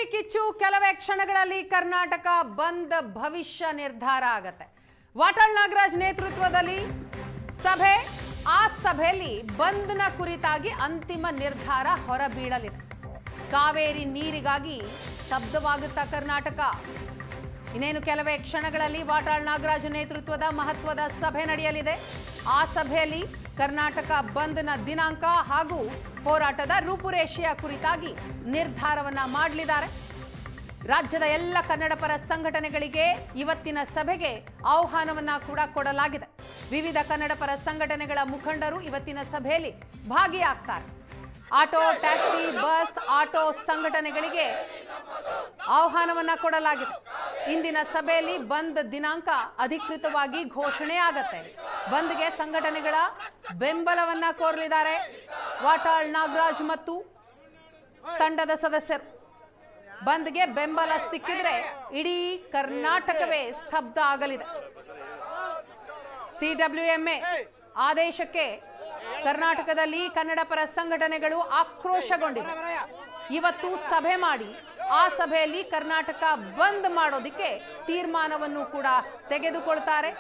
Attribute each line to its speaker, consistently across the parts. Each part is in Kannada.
Speaker 1: ಕಾವೇರಿ ಕಿಚ್ಚು ಕೆಲವೇ ಕ್ಷಣಗಳಲ್ಲಿ ಕರ್ನಾಟಕ ಬಂದ್ ಭವಿಷ್ಯ ನಿರ್ಧಾರ ಆಗತ್ತೆ. ವಾಟಾಳ್ ನಾಗರಾಜ್ ನೇತೃತ್ವದಲ್ಲಿ ಸಭೆ, ಆ ಸಭೆಯಲ್ಲಿ ಬಂದ್ನ ಕುರಿತಾಗಿ ಅಂತಿಮ ನಿರ್ಧಾರ ಹೊರಬೀಳಲಿದೆ. ಕಾವೇರಿ ನೀರಿಗಾಗಿ ಸ್ತಬ್ಧವಾಗುತ್ತಾ ಕರ್ನಾಟಕ. ಇನ್ನೇನು ಕೆಲವೇ ಕ್ಷಣಗಳಲ್ಲಿ ವಾಟಾಳ್ ನಾಗರಾಜ್ ನೇತೃತ್ವದ ಮಹತ್ವದ ಸಭೆ ನಡೆಯಲಿದೆ. ಆ ಸಭೆಯಲ್ಲಿ ಕರ್ನಾಟಕ ಬಂದ್ನ ದಿನಾಂಕ ಹಾಗೂ ಹೋರಾಟದ ರೂಪುರೇಷೆಯ ಕುರಿತಾಗಿ ನಿರ್ಧಾರವನ್ನ ಮಾಡಲಿದ್ದಾರೆ. ರಾಜ್ಯದ ಎಲ್ಲ ಕನ್ನಡಪರ ಸಂಘಟನೆಗಳಿಗೆ ಇವತ್ತಿನ ಸಭೆಗೆ ಆಹ್ವಾನವನ್ನ ಕೂಡ ಕೊಡಲಾಗಿದೆ. ವಿವಿಧ ಕನ್ನಡಪರ ಸಂಘಟನೆಗಳ ಮುಖಂಡರು ಇವತ್ತಿನ ಸಭೆಯಲ್ಲಿ ಭಾಗಿಯಾಗ್ತಾರೆ. ಆಟೋ, ಟ್ಯಾಕ್ಸಿ, ಬಸ್, ಆಟೋ ಸಂಘಟನೆಗಳಿಗೆ ಆಹ್ವಾನವನ್ನ ಕೊಡಲಾಗಿದೆ. ಇಂದಿನ ಸಭೆಯಲ್ಲಿ ಬಂದ್ ದಿನಾಂಕ ಅಧಿಕೃತವಾಗಿ ಘೋಷಣೆ ಆಗತ್ತೆ. ಬಂದ್ಗೆ ಸಂಘಟನೆಗಳ ಬೆಂಬಲವನ್ನ ಕೋರಲಿದ್ದಾರೆ ವಾಟಾಳ್ ನಾಗರಾಜ್ ಮತ್ತು ತಂಡದ ಸದಸ್ಯರು. ಬಂದ್ಗೆ ಬೆಂಬಲ ಸಿಕ್ಕಿದ್ರೆ ಇಡೀ ಕರ್ನಾಟಕವೇ ಸ್ತಬ್ಧ ಆಗಲಿದೆ. ಸಿಡಬ್ಲ್ಯೂಎಂಎ ಆದೇಶಕ್ಕೆ ಕರ್ನಾಟಕದಲ್ಲಿ ಕನ್ನಡಪರ ಸಂಘಟನೆಗಳು ಆಕ್ರೋಶಗೊಂಡಿವೆ. ಇವತ್ತು ಸಭೆ ಮಾಡಿ ಆ ಸಭೆಯಲ್ಲಿ ಕರ್ನಾಟಕ ಬಂದ್ ಮಾಡೋದಕ್ಕೆ ತೀರ್ಮಾನವನ್ನು ಕೂಡ ತೆಗೆದುಕೊಳ್ತಾರೆ.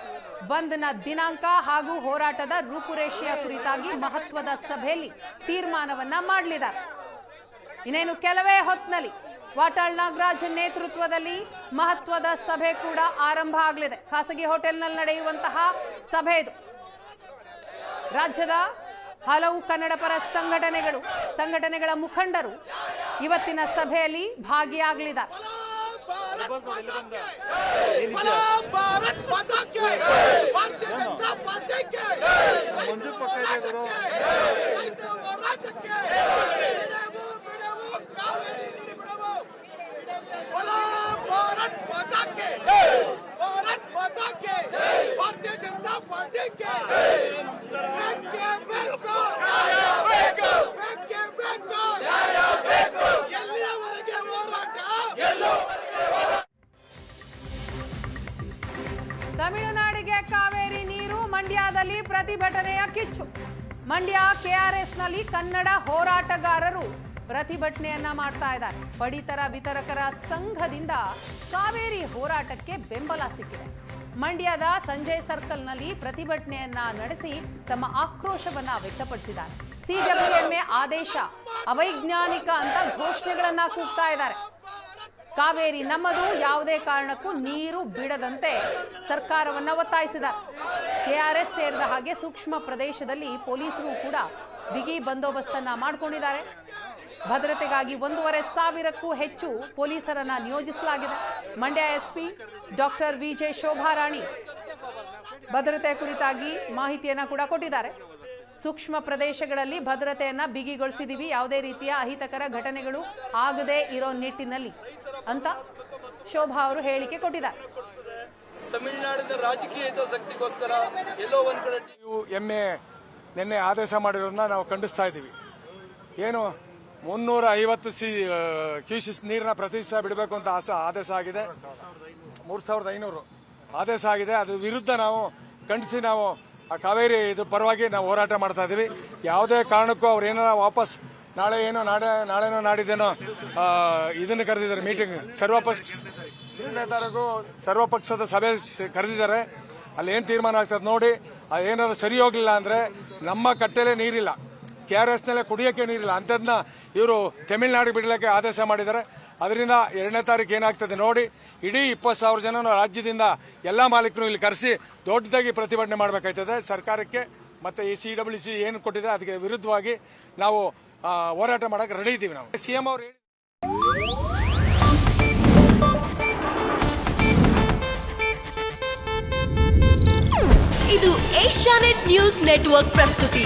Speaker 1: ಬಂದ್ನ ದಿನಾಂಕ ಹಾಗೂ ಹೋರಾಟದ ರೂಪುರೇಷೆಯ ಕುರಿತಾಗಿ ಮಹತ್ವದ ಸಭೆಯಲ್ಲಿ ತೀರ್ಮಾನವನ್ನ ಮಾಡಲಿದ್ದಾರೆ. ಇನ್ನೇನು ಕೆಲವೇ ಹೊತ್ತಿನಲ್ಲಿ ವಾಟಾಳ್ ನಾಗರಾಜ್ ನೇತೃತ್ವದಲ್ಲಿ ಮಹತ್ವದ ಸಭೆ ಕೂಡ ಆರಂಭ ಆಗಲಿದೆ. ಖಾಸಗಿ ಹೋಟೆಲ್ನಲ್ಲಿ ನಡೆಯುವಂತಹ ಸಭೆ ಇದು. ರಾಜ್ಯದ ಹಲವು ಕನ್ನಡಪರ ಸಂಘಟನೆಗಳ ಮುಖಂಡರು ಇವತ್ತಿನ ಸಭೆಯಲ್ಲಿ ಭಾಗಿಯಾಗಲಿದ್ದಾರೆ. ತಮಿಳುನಾಡಿಗೆ ಕಾವೇರಿ ನೀರು, ಮಂಡ್ಯದಲ್ಲಿ ಪ್ರತಿಭಟನೆಯ ಕಿಚ್ಚು. ಮಂಡ್ಯ ಕೆಆರ್ಎಸ್ನಲ್ಲಿ ಕನ್ನಡ ಹೋರಾಟಗಾರರು ಪ್ರತಿಭಟನೆಯನ್ನ ಮಾಡ್ತಾ ಇದ್ದಾರೆ. ಪಡಿತರ ವಿತರಕರ ಸಂಘದಿಂದ ಕಾವೇರಿ ಹೋರಾಟಕ್ಕೆ ಬೆಂಬಲ ಸಿಕ್ಕಿದೆ. ಮಂಡ್ಯದ ಸಂಜಯ್ ಸರ್ಕಲ್ನಲ್ಲಿ ಪ್ರತಿಭಟನೆಯನ್ನ ನಡೆಸಿ ತಮ್ಮ ಆಕ್ರೋಶವನ್ನ ವ್ಯಕ್ತಪಡಿಸಿದ್ದಾರೆ. ಸಿಡಬ್ಲ್ಯೂಎಂಎ ಆದೇಶ ಅವೈಜ್ಞಾನಿಕ ಅಂತ ಘೋಷಣೆಗಳನ್ನ ಕೂಗ್ತಾ ಇದ್ದಾರೆ. ಕಾವೇರಿ ನಮ್ಮದು, ಯಾವುದೇ ಕಾರಣಕ್ಕೂ ನೀರು ಬಿಡದಂತೆ ಸರ್ಕಾರವನ್ನ ಒತ್ತಾಯಿಸಿದ್ದಾರೆ. ಕೆಆರ್ಎಸ್ ಸೇರಿದ ಹಾಗೆ ಸೂಕ್ಷ್ಮ ಪ್ರದೇಶದಲ್ಲಿ ಪೊಲೀಸರು ಕೂಡ ಬಿಗಿ ಬಂದೋಬಸ್ತನ್ನ ಮಾಡಿಕೊಂಡಿದ್ದಾರೆ. ಭದ್ರತೆಗಾಗಿ 1,500ಕ್ಕೂ ಹೆಚ್ಚು ಪೊಲೀಸರನ್ನ ನಿಯೋಜಿಸಲಾಗಿದೆ. Mandya SP doctor VJ Shobharani ಭದ್ರತೆ ಕುರಿತಾಗಿ ಮಾಹಿತಿಯನ್ನ ಕೂಡ ಕೊಟ್ಟಿದ್ದಾರೆ. ಸೂಕ್ಷ್ಮ ಪ್ರದೇಶಗಳಲ್ಲಿ ಭದ್ರತೆಯನ್ನ ಬಿಗಿಗೊಳಿಸಿದೀವಿ, ಯಾವುದೇ ರೀತಿಯ ಅಹಿತಕರ ಘಟನೆಗಳು ಆಗದೇ ಇರೋ ನಿಟ್ಟಿನಲ್ಲಿ ಅಂತ ಶೋಭಾ ಅವರು ಹೇಳಿಕೆ ಕೊಟ್ಟಿದ್ದಾರೆ.
Speaker 2: ತಮಿಳುನಾಡಿನ ರಾಜಕೀಯ ಹಿತಾಸಕ್ತಿಗೋಸ್ಕರ ಎಲ್ಲೋ ಒಂದ್ ಕಡೆ
Speaker 3: ಎಮ್ಮೆ ನಿನ್ನೆ ಆದೇಶ ಮಾಡಿರೋದನ್ನ ನಾವು ಖಂಡಿಸ್ತಾ ಇದ್ದೀವಿ. ಏನು 350 ಕ್ಯೂಸೆಸ್ ನೀರನ್ನ ಪ್ರತಿ ದಿವಸ ಬಿಡಬೇಕು ಅಂತ ಆದೇಶ ಆಗಿದೆ. 3,500 ಆದೇಶ ಆಗಿದೆ. ಅದು ವಿರುದ್ಧ ನಾವು ಖಂಡಿಸಿ ನಾವು ಆ ಕಾವೇರಿ ಇದು ಪರವಾಗಿ ನಾವು ಹೋರಾಟ ಮಾಡ್ತಾ ಇದೀವಿ. ಯಾವುದೇ ಕಾರಣಕ್ಕೂ ಅವ್ರು ಏನಾರ ವಾಪಸ್ ನಾಳೆನೋ ನಾಡಿದ್ದೇನೋ ಇದನ್ನು ಕರೆದಿದ್ದಾರೆ, ಮೀಟಿಂಗ್ ಸರ್ವಪಕ್ಷದ ಸಭೆ ಕರೆದಿದ್ದಾರೆ. ಅಲ್ಲಿ ಏನ್ ತೀರ್ಮಾನ ಆಗ್ತದೆ ನೋಡಿ. ಅದೇನಾದ್ರು ಸರಿ ಹೋಗ್ಲಿಲ್ಲ ಅಂದ್ರೆ ನಮ್ಮ ಕಟ್ಟೆಲೆ ನೀರಿಲ್ಲ, ಕೆಆರ್ಎಸ್ ನಲ್ಲೇ ಕುಡಿಯೋಕೆ ನೀರಿಲ್ಲ, ಅಂತದನ್ನ ಇವರು ತಮಿಳುನಾಡಿಗೆ ಬಿಡಲಿಕ್ಕೆ ಆದೇಶ ಮಾಡಿದ್ದಾರೆ. ಅದರಿಂದ 2ನೇ ತಾರೀಕು ಏನಾಗ್ತದೆ ನೋಡಿ. ಇಡೀ 20,000 ಜನ ರಾಜ್ಯದಿಂದ ಎಲ್ಲಾ ಮಾಲೀಕರು ಇಲ್ಲಿ ಕರೆಸಿ ದೊಡ್ಡದಾಗಿ ಪ್ರತಿಭಟನೆ ಮಾಡಬೇಕಾಗ್ತದೆ. ಸರ್ಕಾರಕ್ಕೆ ಮತ್ತೆ ಈ ಸಿಡಬ್ಲ್ಯೂಸಿ ಏನು ಕೊಟ್ಟಿದೆ ಅದಕ್ಕೆ ವಿರುದ್ಧವಾಗಿ ನಾವು ಹೋರಾಟ ಮಾಡಕ್ಕೆ ರೆಡಿ ಇದ್ದೀವಿ. ನಾವು ಸಿಎಂ ಅವರು
Speaker 4: ಇದು ಏಷ್ಯಾನೆಟ್ ನ್ಯೂಸ್ ನೆಟ್ವರ್ಕ್ ಪ್ರಸ್ತುತಿ.